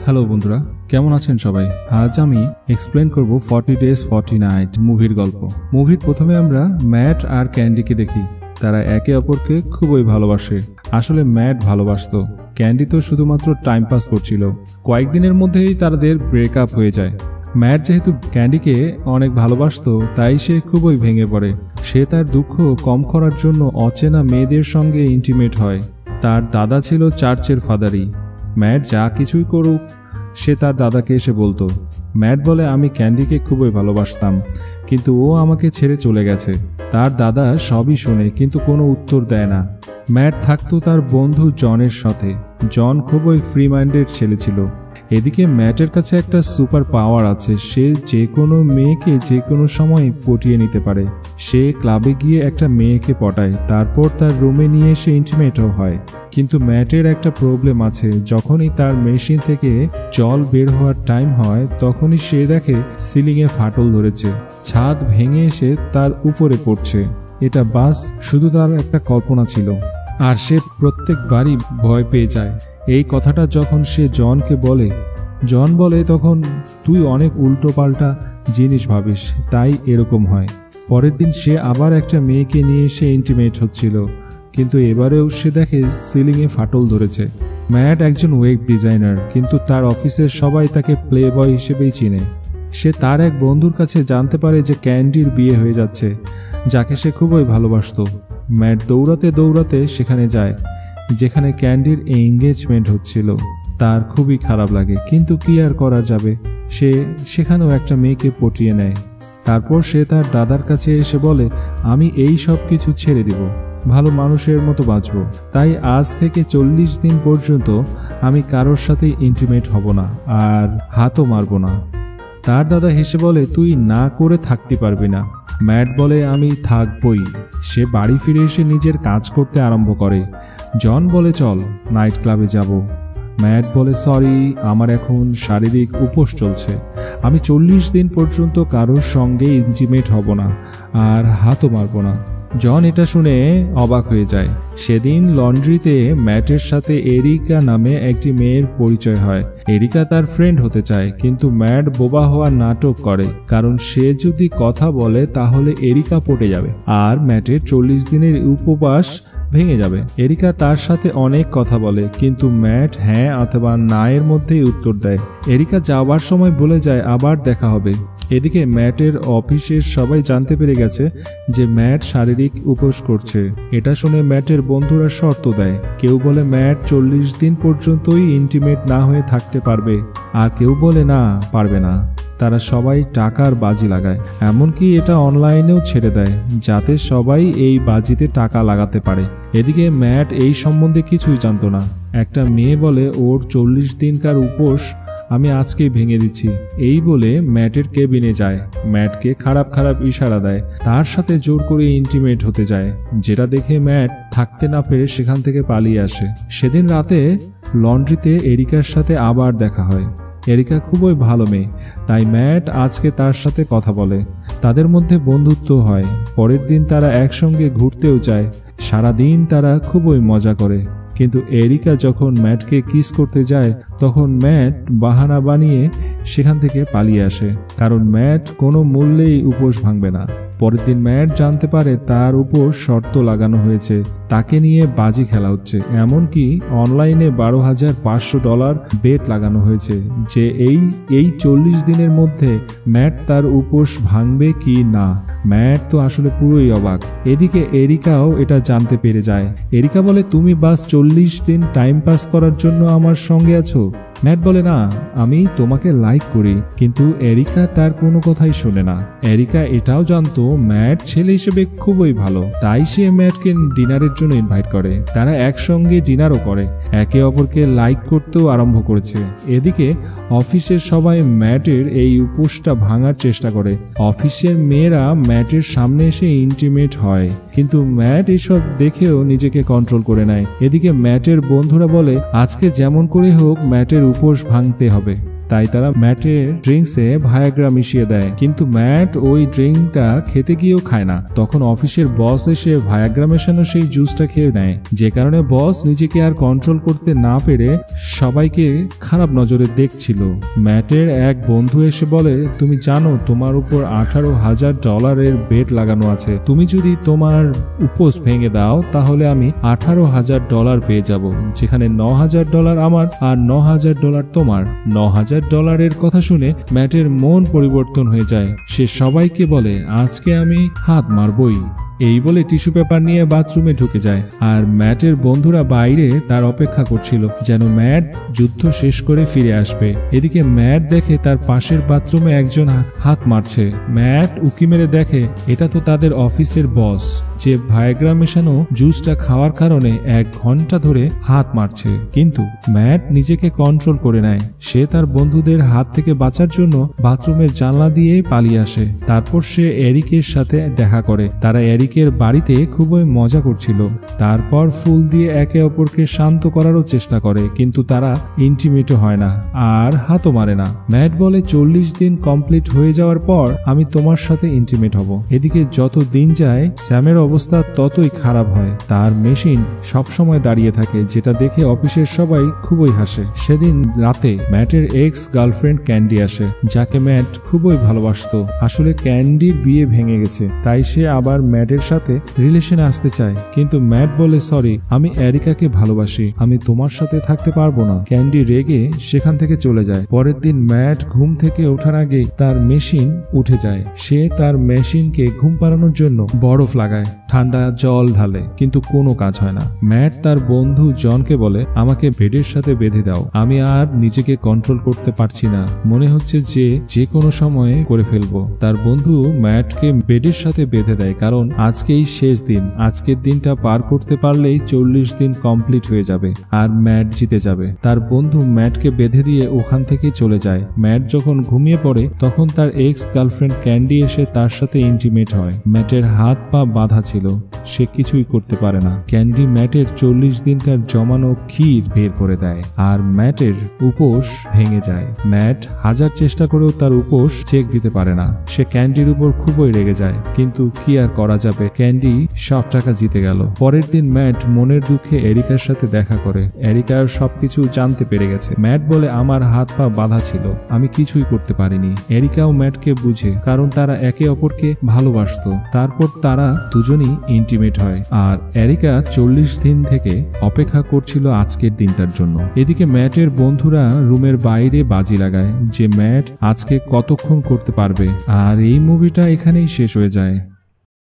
Hello বন্ধুরা, কেমন আছেন সবাই? আজ আমি এক্সপ্লেন করব 40 Days 40 Night মুভির গল্প। মুভির প্রথমে আমরা ম্যাট আর ক্যান্ডিকে দেখি। তারা একে অপরকে খুবই ভালোবাসে। আসলে ম্যাট ভালোবাসতো, ক্যান্ডি তো শুধুমাত্র টাইম পাস করছিল। কয়েকদিনের মধ্যেই তাদের ব্রেকআপ হয়ে যায়। ম্যাট যেহেতু ক্যান্ডিকে অনেক ভালোবাসতো, তাই সে খুবই ভেঙে পড়ে। সে তার দুঃখ কম করার জন্য অচেনা মেয়েদের সঙ্গে ইন্টিমেট হয়। তার দাদা ছিল চার্চের ফাদারই। ম্যাট যা কিছুই করুক, সে তার দাদাকে এসে বলতো। ম্যাট বলে, আমি ক্যান্ডিকে খুবই ভালোবাসতাম, কিন্তু ও আমাকে ছেড়ে চলে গেছে। তার দাদা সবই শোনে, কিন্তু কোনো উত্তর দেয় না। ম্যাট থাকতো তার বন্ধু জনের সাথে। জন খুবই ফ্রি মাইন্ডেড ছেলে ছিল। এদিকে ম্যাটের কাছে একটা সুপার পাওয়ার আছে। সে যে কোনো মেয়েকে যে কোনো সময় পটিয়ে নিতে পারে। সে ক্লাবে গিয়ে একটা মেয়েকে পটায়, তারপর তার রুমে নিয়ে এসে ইন্টিমেটও হয়। কিন্তু ম্যাটের একটা প্রবলেম আছে। যখনই তার মেশিন থেকে জল বের হওয়ার টাইম হয়, তখনই সে দেখে সিলিংয়ে ফাটল ধরেছে। ছাদ ভেঙে এসে তার উপরে পড়ছে। এটা বাস শুধু তার একটা কল্পনা ছিল, আর সে প্রত্যেকবারই ভয় পেয়ে যায়। এই কথাটা যখন সে জনকে বলে, জন বলে, তখন তুই অনেক উল্টো পাল্টা জিনিস ভাবিস, তাই এরকম হয়। পরের দিন সে আবার একটা মেয়েকে নিয়ে এসে ইন্টিমেট হচ্ছিল, কিন্তু এবারেও সে দেখে সিলিংয়ে ফাটল ধরেছে। ম্যাট একজন ওয়েব ডিজাইনার, কিন্তু তার অফিসের সবাই তাকে প্লে বয় হিসেবেই চিনে। সে তার এক বন্ধুর কাছে জানতে পারে যে ক্যান্ডির বিয়ে হয়ে যাচ্ছে, যাকে সে খুবই ভালোবাসতো। ম্যাট দৌড়াতে দৌড়াতে সেখানে যায় যেখানে ক্যান্ডির এঙ্গেজমেন্ট হচ্ছিল। তার খুবই খারাপ লাগে, কিন্তু কি আর করা যাবে। সে সেখানেও একটা মেয়েকে পটিয়ে নেয়। তারপর সে তার দাদার কাছে এসে বলে, আমি এই সব কিছু ছেড়ে দিব, ভালো মানুষের মতো বাঁচব। তাই আজ থেকে 40 দিন পর্যন্ত আমি কারোর সাথে ইন্টিমেট হব না, আর হাতও মারব না। তার দাদা হেসে বলে, তুই না করে থাকতে পারবি না। ম্যাট বলে, আমি থাকবই। সে বাড়ি ফিরে এসে নিজের কাজ করতে আরম্ভ করে। জন বলে, চল নাইট ক্লাবে যাব। ম্যাট বলে, সরি, আমার এখন শারীরিক উপোস চলছে। আমি 40 দিন পর্যন্ত কারোর সঙ্গে ইন্টিমেট হব না, আর হাতও মারব না। জন এটা শুনে অবাক হয়ে যায়। সেদিন লন্ড্রিতে ম্যাটের সাথে এরিকা নামে একটি মেয়ের পরিচয় হয়। এরিকা তার ফ্রেন্ড হতে চায়, কিন্তু ম্যাট বোবা হওয়ার নাটক করে, কারণ সে যদি কথা বলে তাহলে এরিকা পটে যাবে, আর ম্যাটের 40 দিনের উপবাস ভেঙে যাবে। এরিকা তার সাথে অনেক কথা বলে, কিন্তু ম্যাট হ্যাঁ অথবা না এর মধ্যেই উত্তর দেয়। এরিকা যাওয়ার সময় বলে যায় আবার দেখা হবে। এদিকে ম্যাটের অফিসের সবাই জানতে পেরে গেছে যে ম্যাট শারীরিক উপোস করছে। এটা শুনে ম্যাটের বন্ধুরা শর্ত দেয়। কেউ বলে ম্যাট 40 দিন পর্যন্তই ইন্টিমেট না হয়ে থাকতে পারবে, আর কেউ বলে না, পারবে না। তারা সবাই টাকার বাজি লাগায়, এমনকি এটা অনলাইনেও ছেড়ে দেয়, যাতে সবাই এই বাজিতে টাকা লাগাতে পারে। এদিকে ম্যাট এই সম্বন্ধে কিছুই জানতো না। একটা মেয়ে বলে, ওর 40 দিনকার উপোস আমি আজকেই ভেঙে দিচ্ছি। এই বলে ম্যাটের কেবিনে যায়। ম্যাটকে খারাপ খারাপ ইশারা দেয়, তার সাথে জোর করে ইন্টিমেট হতে যায়, যেটা দেখে ম্যাট থাকতে না পেরে সেখান থেকে পালিয়ে আসে। সেদিন রাতে লন্ড্রিতে এরিকার সাথে আবার দেখা হয়। এরিকা খুবই ভালো মেয়ে, তাই ম্যাট আজকে তার সাথে কথা বলে। তাদের মধ্যে বন্ধুত্ব হয়। পরের দিন তারা একসঙ্গে ঘুরতেও যায়। সারাদিন তারা খুবই মজা করে। কিন্তু এরিকা যখন ম্যাটকে কিস করতে যায়, তখন ম্যাট বাহানা বানিয়ে সেখান থেকে পালিয়ে আসে, কারণ ম্যাট কোনো মূল্যেই উপোস ভাঙবে না। পরের দিন ম্যাট জানতে পারে তার উপর শর্ত লাগানো হয়েছে, তাকে নিয়ে বাজি খেলা হচ্ছে। এমনকি অনলাইনে $12,500 বেট লাগানো হয়েছে যে এই 40 দিনের মধ্যে ম্যাট তার উপোস ভাঙবে কি না। ম্যাট তো আসলে পুরোই অবাক। এদিকে এরিকাও এটা জানতে পেরে যায়। এরিকা বলে, তুমি বাস 40 দিন টাইম পাস করার জন্য আমার সঙ্গে আছো? ম্যাট বলে, না, আমি তোমাকে লাইক করি। কিন্তু এরিকা তার কোনো কথাই শোনে না। এরিকা এটাও জানতো ম্যাট ছেলে হিসেবে খুবই ভালো, তাই সে ম্যাটকে ডিনারের জন্য ইনভাইট করে। তারা একসঙ্গে ডিনারও করে, একে অপরকে লাইক করতেও আরম্ভ করেছে। এদিকে অফিসের সবাই ম্যাটের এই উপোসটা ভাঙার চেষ্টা করে। অফিসের মেয়েরা ম্যাটের সামনে এসে ইন্টিমেট হয়, কিন্তু ম্যাট এসব দেখেও নিজেকে কন্ট্রোল করে নেয়। এদিকে ম্যাটের বন্ধুরা বলে, আজকে যেমন করে হোক ম্যাটের উপোস ভাঙতে হবে। তাই তারা ম্যাটের ড্রিঙ্কসে ভায়াগ্রা মিশিয়ে দেয়, কিন্তু ম্যাট ওই ড্রিঙ্কটা খেতে গিয়েও খায় না। তখন অফিসের বস এসে ভায়াগ্রা মেশানো সেই জুসটা খেয়ে নেয়, যে কারণে বস নিজেকে আর কন্ট্রোল করতে না পেরে সবাইকে খারাপ নজরে দেখছিল। ম্যাটের এক বন্ধু এসে বলে, তুমি জানো তোমার উপর $18,000 বেট লাগানো আছে, তুমি যদি তোমার উপোস ভেঙে দাও তাহলে আমি $18,000 পেয়ে যাব, যেখানে $9,000 আমার আর $9,000 তোমার। $9,000 কথা শুনে ম্যাটের মন পরিবর্তন হয়ে যায়। সে সবাইকে বলে, আজকে আমি হাত মারবই। এই বলে টিস্যু পেপার নিয়ে বাথরুমে ঢুকে যায়, আর ম্যাটের বন্ধুরা বাইরে তার অপেক্ষা করছিল যেন ম্যাট যুদ্ধ শেষ করে ফিরে আসবে। এদিকে ম্যাট দেখে তার পাশের বাথরুমে একজন হাত মারছে। ম্যাট উকি মেরে দেখে এটা তো তাদের অফিসের বস, যে ভায়াগ্রা মেশানো জুসটা খাওয়ার কারণে 1 ঘন্টা ধরে হাত মারছে। কিন্তু ম্যাট নিজেকে কন্ট্রোল করে নেয়। সে তার বন্ধুদের হাত থেকে বাঁচার জন্য বাথরুমের জানলা দিয়ে পালিয়ে আসে। তারপর সে এরিকের সাথে দেখা করে। তারা এরিকের বাড়িতে খুবই মজা করছিল। তারপর ফুল দিয়ে একে অপরকে শান্ত করারও চেষ্টা করে, কিন্তু তারা ইন্টিমেটও হয় না আর হাতও মারে না। ম্যাট বলে, 40 দিন কমপ্লিট হয়ে যাওয়ার পর আমি তোমার সাথে ইন্টিমেট হব। এদিকে যত দিন যায় স্যামের অবস্থা ততই খারাপ হয়। তার মেশিন সবসময় দাঁড়িয়ে থাকে, যেটা দেখে অফিসের সবাই খুবই হাসে। সেদিন রাতে ম্যাটের এক্স গার্লফ্রেন্ড ক্যান্ডি আসে, যাকে ম্যাট খুবই ভালোবাসত। আসলে ক্যান্ডির বিয়ে ভেঙে গেছে, তাই সে আবার ম্যাটের সাথে রিলেশনে আসতে চায়, কিন্তু ম্যাট বলে, সরি, আমি এরিকাকে ভালোবাসি, আমি তোমার সাথে থাকতে পারবো না। ক্যান্ডি রেগে সেখান থেকে চলে যায়। পরের দিন ম্যাট ঘুম থেকে ওঠার আগে তার মেশিন উঠে যায়। সে তার মেশিনকে ঘুম পাড়ানোর জন্য বরফ লাগায়, ঠান্ডা জল ঢালে, কিন্তু কোনো কাজ হয় না। ম্যাট তার বন্ধু জনকে বলে, আমাকে বেডের সাথে বেঁধে দাও, আমি আর নিজেকে কন্ট্রোল করতে পারছি না, মনে হচ্ছে যে কোনো সময়ে করে ফেলবো। তার বন্ধু ম্যাটকে বেডের সাথে বেঁধে দেয়, কারণ আজকেই শেষ দিন। আজকের দিনটা পার করতে পারলেই 40 দিন কমপ্লিট হয়ে যাবে আর ম্যাট জিতে যাবে। তার বন্ধু ম্যাটকে বেঁধে দিয়ে ওখান থেকে চলে যায়। ম্যাট যখন ঘুমিয়ে পড়ে তখন তার এক্স গার্লফ্রেন্ড ক্যান্ডি এসে তার সাথে ইন্টিমেট হয়। ম্যাটের হাত পা বাঁধা ছিল, সে কিছুই করতে পারে না। ক্যান্ডি ম্যাটের 40 দিনকার জমানো ক্ষীর বের করে দেয় আর ম্যাটের উপোস ভেঙে যায়। ম্যাট হাজার চেষ্টা করেও তার উপোস চেক দিতে পারে না। সে ক্যান্ডির উপর খুবই রেগে যায়, কিন্তু কি আর করা যাবে, ক্যান্ডি সব টাকা জিতে গেল। পরের দিন ম্যাট মনের দুঃখে এরিকার সাথে দেখা করে। এরিকার সবকিছু জানতে পেরে গেছে। ম্যাট বলে, আমার হাত পা বাঁধা ছিল, আমি কিছুই করতে পারিনি। এরিকাও ম্যাটকে বুঝে, কারণ তারা একে অপরকে ভালোবাসতো। তারপর তারা দুজনই ইন্টিমেট হয়, আর এরিকা 40 দিন থেকে অপেক্ষা করছিল আজকের দিনটার জন্য। এদিকে ম্যাটের বন্ধুরা রুমের বাইরে বাজি লাগায় যে ম্যাট আজকে কতক্ষণ করতে পারবে। আর এই মুভিটা এখানেই শেষ হয়ে যায়।